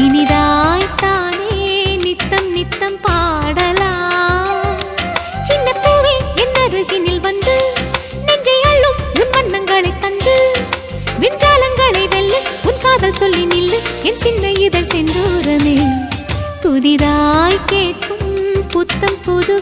இனிதாய்த்தானே நித்தம் நித்தம் பாடலாம். சின்ன பூவே என் அருகினில் வந்து நெஞ்சை அள்ளும் உன் வண்ணங்களை தந்து விஞ்ஞாலங்களை வெல்ல உன் காதல் சொல்லி நில்லு என் சின்ன இதழ் செந்தூரமே. புதிதாய் கேட்கும் புத்தம் புது